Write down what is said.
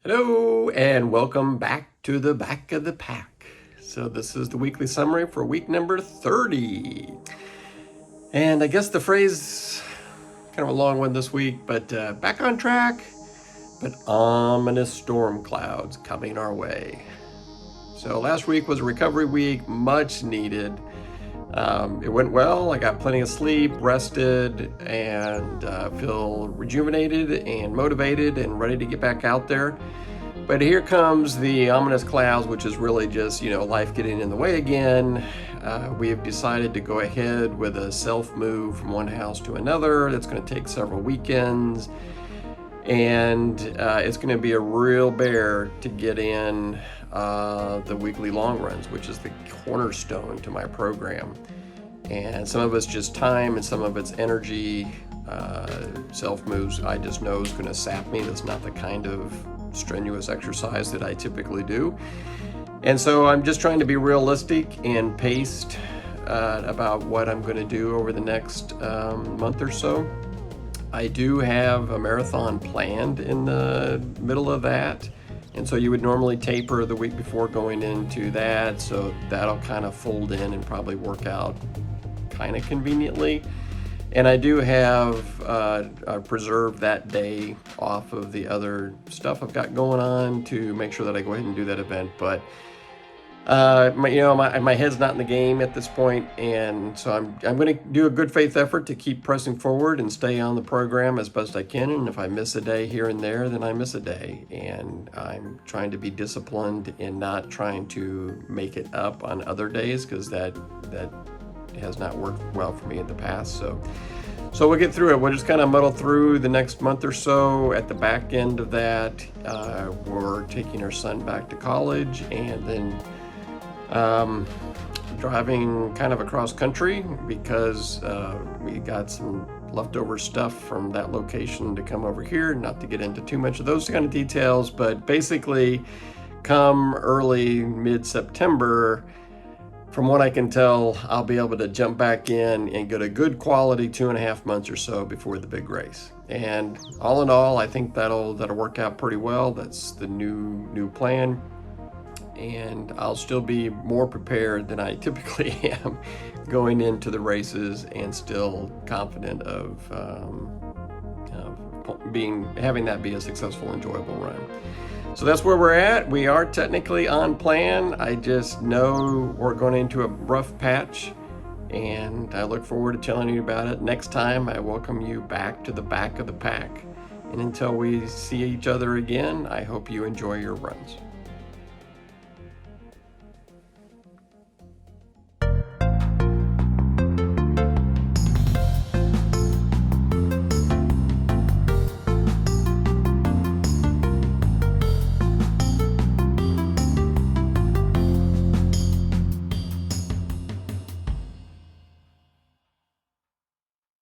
Hello and welcome back to the back of the pack. So this is the weekly summary for week number 30. And I guess the phrase, kind of a long one this week, but back on track, but ominous storm clouds coming our way. So last week was a recovery week, much needed. It went well. I got plenty of sleep, rested, and feel rejuvenated and motivated and ready to get back out there. But here comes the ominous clouds, which is really just, life getting in the way again. We have decided to go ahead with a self-move from one house to another. That's going to take several weekends. And it's going to be a real bear to get in the weekly long runs, which is the cornerstone to my program. And some of it's just time and some of it's energy. Self moves I just know is going to sap me. That's not the kind of strenuous exercise that I typically do. And so I'm just trying to be realistic and paced about what I'm going to do over the next month or so. I do have a marathon planned in the middle of that. And so you would normally taper the week before going into that. So that'll kind of fold in and probably work out kind of conveniently. And I do have preserved that day off of the other stuff I've got going on to make sure that I go ahead and do that event. But my head's not in the game at this point, and so I'm going to do a good faith effort to keep pressing forward and stay on the program as best I can. And if I miss a day here and there, then I miss a day. And I'm trying to be disciplined in not trying to make it up on other days, because that has not worked well for me in the past. So we'll get through it. We'll just kind of muddle through the next month or so. At the back end of that, we're taking our son back to college, and then driving kind of across country because we got some leftover stuff from that location to come over here. Not to get into too much of those kind of details, but basically come early mid-September, from what I can tell, I'll be able to jump back in and get a good quality 2.5 months or so before the big race. And all in all, I think that'll work out pretty well. That's the new plan. And I'll still be more prepared than I typically am going into the races, and still confident of having that be a successful, enjoyable run. So that's where we're at. We are technically on plan. I just know we're going into a rough patch, and I look forward to telling you about it next time I welcome you back to the back of the pack. And until we see each other again, I hope you enjoy your runs.